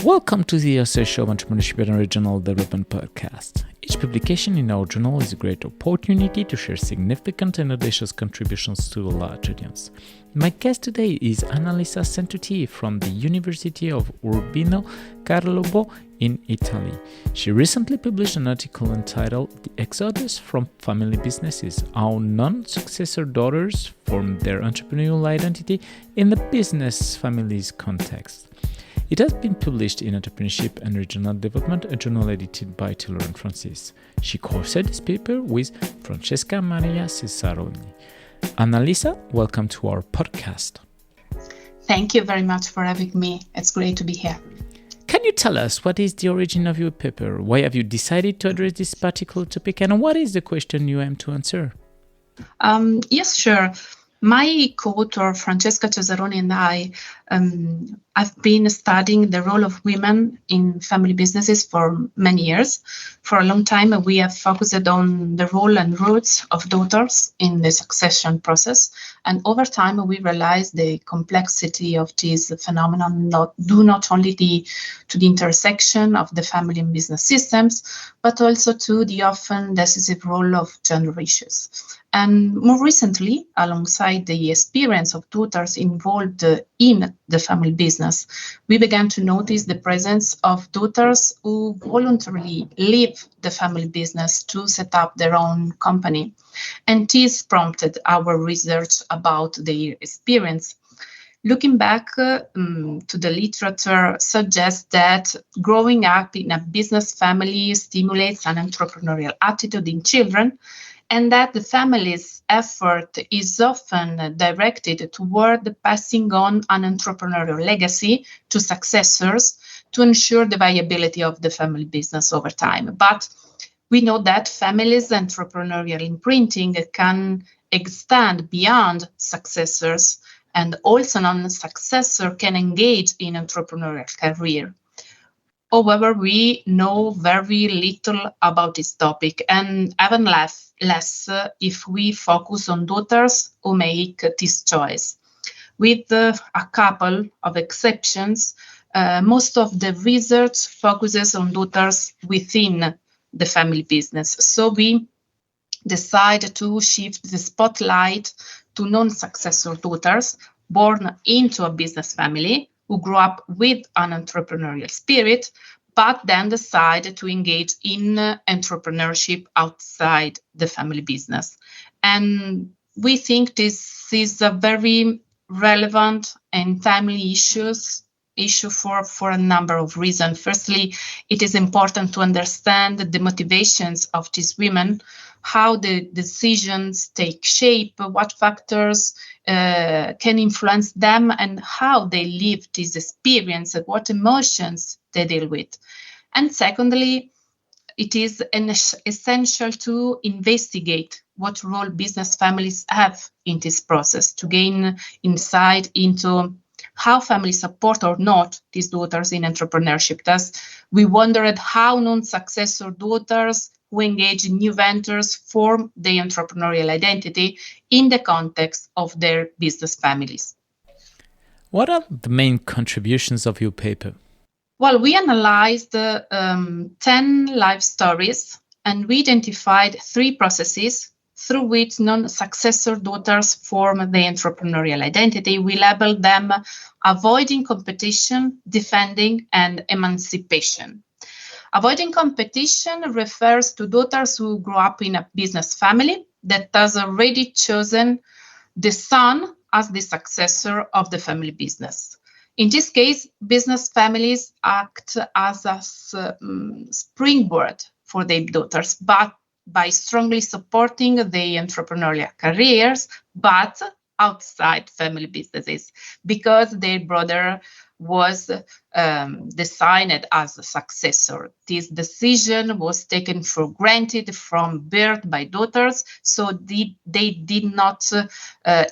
Welcome to the Association of Entrepreneurship and Regional Development podcast. Each publication in our journal is a great opportunity to share significant and audacious contributions to a large audience. My guest today is Annalisa Sentuti from the University of Urbino Carlobo in Italy. She recently published an article entitled "The Exodus from Family Businesses: How Non-Successor Daughters Form Their Entrepreneurial Identity in the Business Family's Context." It has been published in Entrepreneurship and Regional Development, a journal edited by Taylor and Francis. She co-authored this paper with Francesca Maria Cesaroni. Annalisa, welcome to our podcast. Thank you very much for having me. It's great to be here. Can you tell us what is the origin of your paper? Why have you decided to address this particular topic? And what is the question you aim to answer? Yes, sure. My co-author, Francesca Cesaroni, and I have been studying the role of women in family businesses for many years. For a long time, we have focused on the role and roots of daughters in the succession process. And over time, we realized the complexity of this phenomenon, not only to the intersection of the family and business systems, but also to the often decisive role of gender issues. And more recently, alongside the experience of daughters involved in the family business, we began to notice the presence of daughters who voluntarily leave the family business to set up their own company. And this prompted our research about their experience. Looking back to the literature suggests that growing up in a business family stimulates an entrepreneurial attitude in children, and that the family's effort is often directed toward passing on an entrepreneurial legacy to successors to ensure the viability of the family business over time. But we know that families' entrepreneurial imprinting can extend beyond successors, and also non-successor can engage in entrepreneurial career. However, we know very little about this topic, and even less if we focus on daughters who make this choice. With a couple of exceptions, most of the research focuses on daughters within the family business. So we decide to shift the spotlight to non-successor daughters born into a business family who grew up with an entrepreneurial spirit, but then decide to engage in entrepreneurship outside the family business. And we think this is a very relevant and timely issue for a number of reasons. Firstly, it is important to understand the motivations of these women, how the decisions take shape, what factors can influence them, and how they live this experience, and what emotions they deal with. And secondly, it is essential to investigate what role business families have in this process to gain insight into how families support or not these daughters in entrepreneurship. Thus, we wondered how non-successor daughters who engage in new ventures form their entrepreneurial identity in the context of their business families. What are the main contributions of your paper? Well, we analyzed 10 life stories, and we identified 3 processes through which non-successor daughters form their entrepreneurial identity. We labeled them avoiding competition, defending, and emancipation. Avoiding competition refers to daughters who grow up in a business family that has already chosen the son as the successor of the family business. In this case, business families act as a springboard for their daughters, but by strongly supporting their entrepreneurial careers, but outside family businesses, because their brother was designated as a successor. This decision was taken for granted from birth by daughters, so they did not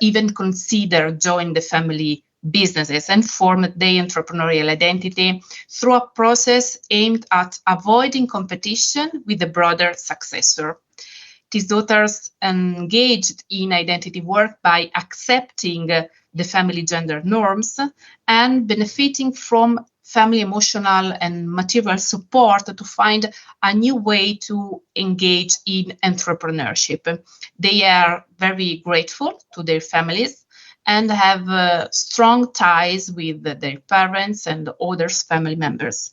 even consider joining the family businesses and formed their entrepreneurial identity through a process aimed at avoiding competition with the broader successor. These daughters engaged in identity work by accepting the family gender norms and benefiting from family emotional and material support to find a new way to engage in entrepreneurship. They are very grateful to their families and have strong ties with their parents and other family members.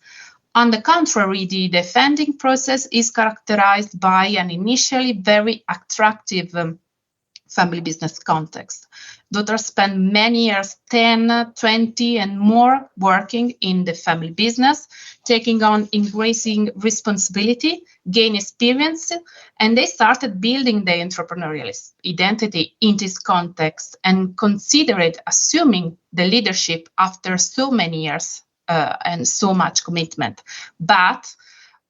On the contrary, the defending process is characterized by an initially very attractive family business context. Daughters spend many years, 10, 20, and more, working in the family business, taking on increasing responsibility, gain experience, and they started building their entrepreneurial identity in this context and considered assuming the leadership after so many years and so much commitment. But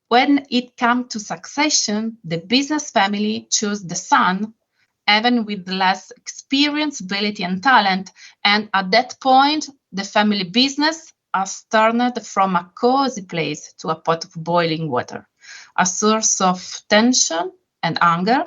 when it comes to succession, the business family chose the son, even with less experience, ability, and talent. And at that point, the family business has turned from a cozy place to a pot of boiling water, a source of tension and anger.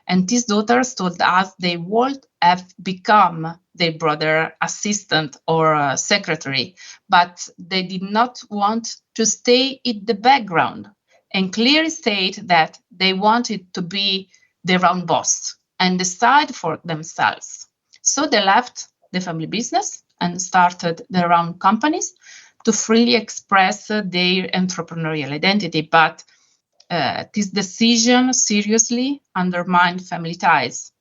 And these daughters told us they would have become their brother assistant or secretary, but they did not want to stay in the background and clearly state that they wanted to be their own boss and decide for themselves. So they left the family business and started their own companies to freely express their entrepreneurial identity. But this decision seriously undermined family ties.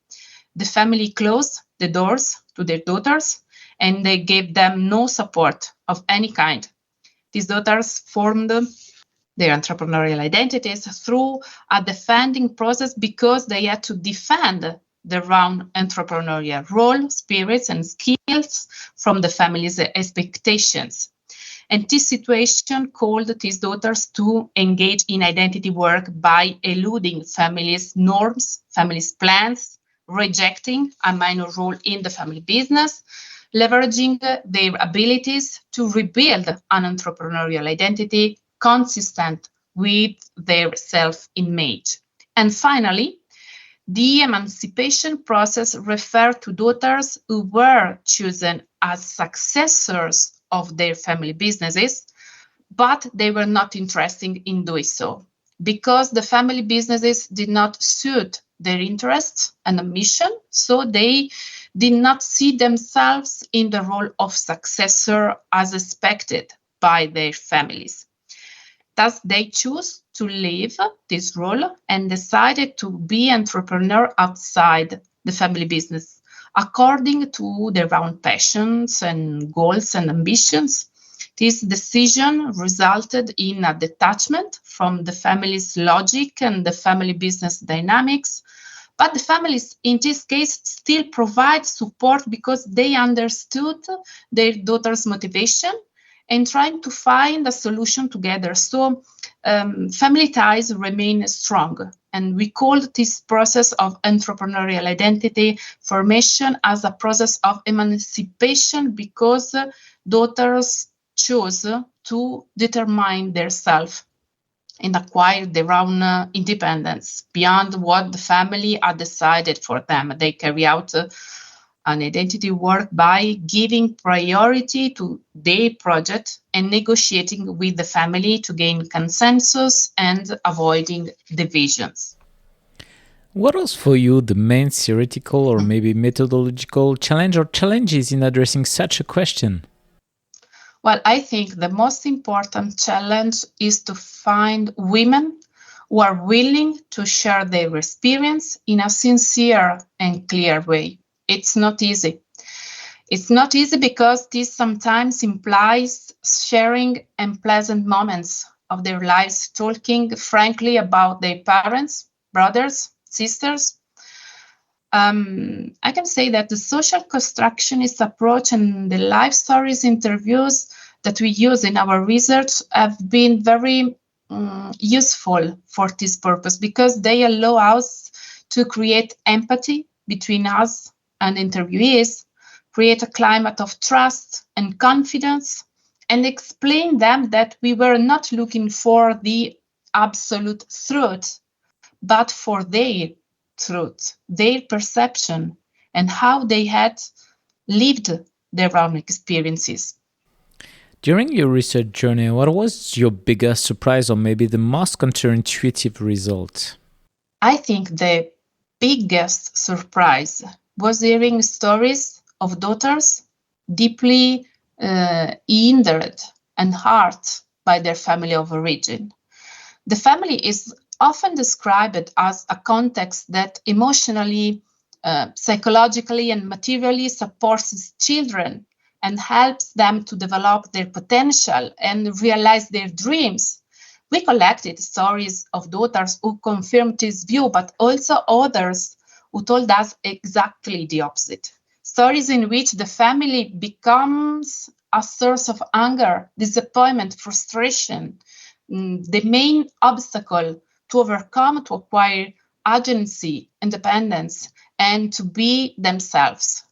The family closed the doors to their daughters and they gave them no support of any kind. These daughters formed their entrepreneurial identities through a defending process because they had to defend their own entrepreneurial role, spirits, and skills from the family's expectations. And this situation called these daughters to engage in identity work by eluding family's norms, family's plans, rejecting a minor role in the family business, leveraging their abilities to rebuild an entrepreneurial identity consistent with their self-image. And finally, the emancipation process referred to daughters who were chosen as successors of their family businesses, but they were not interested in doing so because the family businesses did not suit their interests and ambition, so they did not see themselves in the role of successor as expected by their families. Thus, they chose to leave this role and decided to be entrepreneur outside the family business, according to their own passions and goals and ambitions. This decision resulted in a detachment from the family's logic and the family business dynamics. But the families, in this case, still provide support because they understood their daughter's motivation and trying to find a solution together. So family ties remain strong. And we call this process of entrepreneurial identity formation as a process of emancipation because daughters chose to determine themselves and acquire their own independence beyond what the family had decided for them. They carry out an identity work by giving priority to their project and negotiating with the family to gain consensus and avoiding divisions. What was for you the main theoretical or maybe methodological challenge or challenges in addressing such a question? Well, I think the most important challenge is to find women who are willing to share their experience in a sincere and clear way. It's not easy. It's not easy because this sometimes implies sharing unpleasant moments of their lives, talking frankly about their parents, brothers, sisters. I can say that the social constructionist approach and the life stories interviews that we use in our research have been very useful for this purpose because they allow us to create empathy between us and interviewees, create a climate of trust and confidence, and explain them that we were not looking for the absolute truth, but for their truth, their perception, and how they had lived their own experiences. During your research journey, what was your biggest surprise or maybe the most counterintuitive result? I think the biggest surprise was hearing stories of daughters deeply hindered and hurt by their family of origin. The family is often described as a context that emotionally, psychologically, and materially supports children and helps them to develop their potential and realize their dreams. We collected stories of daughters who confirmed this view, but also others who told us exactly the opposite. Stories in which the family becomes a source of anger, disappointment, frustration, the main obstacle to overcome, to acquire agency, independence, and to be themselves.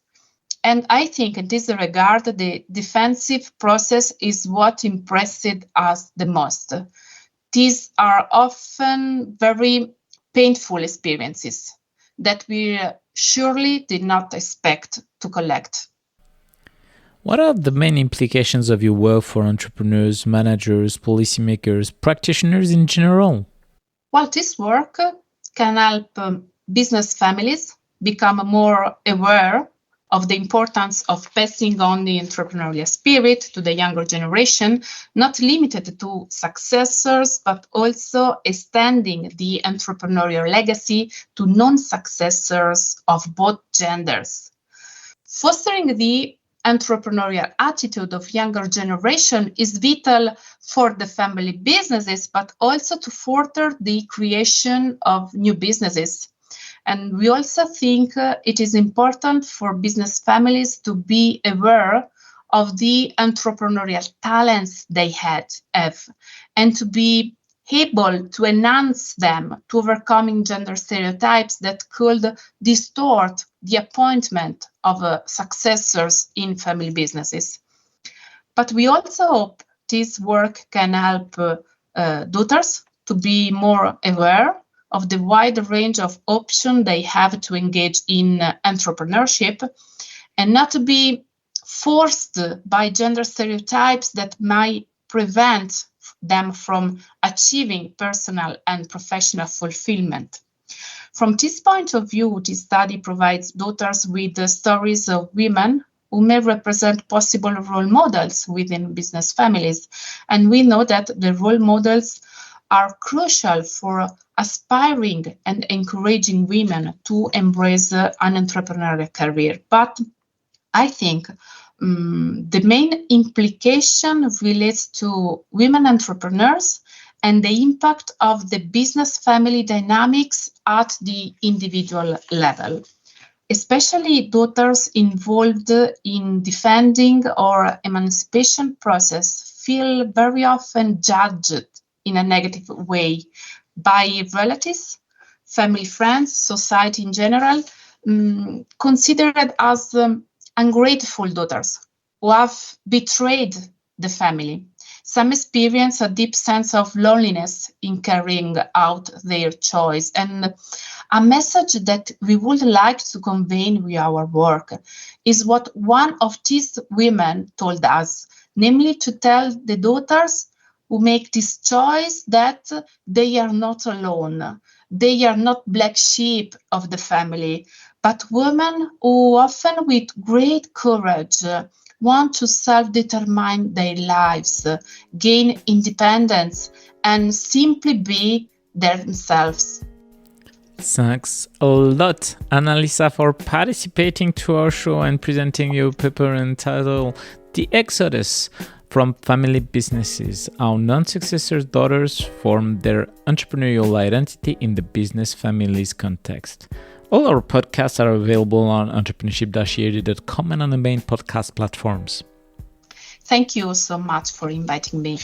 And I think in this regard, the defensive process is what impressed us the most. These are often very painful experiences that we surely did not expect to collect. What are the main implications of your work for entrepreneurs, managers, policymakers, practitioners in general? Well, this work can help business families become more aware of the importance of passing on the entrepreneurial spirit to the younger generation, not limited to successors, but also extending the entrepreneurial legacy to non-successors of both genders. Fostering the entrepreneurial attitude of younger generation is vital for the family businesses, but also to further the creation of new businesses. And we also think it is important for business families to be aware of the entrepreneurial talents they have and to be able to enhance them to overcoming gender stereotypes that could distort the appointment of successors in family businesses. But we also hope this work can help daughters to be more aware of the wide range of options they have to engage in entrepreneurship and not to be forced by gender stereotypes that might prevent them from achieving personal and professional fulfillment. From this point of view, this study provides daughters with the stories of women who may represent possible role models within business families. And we know that the role models are crucial for aspiring and encouraging women to embrace an entrepreneurial career. But I think the main implication relates to women entrepreneurs and the impact of the business family dynamics at the individual level. Especially daughters involved in defending or emancipation process feel very often judged in a negative way by relatives, family, friends, society in general, considered as ungrateful daughters who have betrayed the family. Some experience a deep sense of loneliness in carrying out their choice. And a message that we would like to convey with our work is what one of these women told us, namely to tell the daughters who make this choice that they are not alone. They are not black sheep of the family, but women who often with great courage want to self-determine their lives, gain independence, and simply be themselves. Thanks a lot, Annalisa, for participating to our show and presenting your paper entitled The Exodus from Family Businesses, How Non-Successor Daughters Form Their Entrepreneurial Identity in the Business Families Context. All our podcasts are available on entrepreneurship-edu.com and on the main podcast platforms. Thank you so much for inviting me.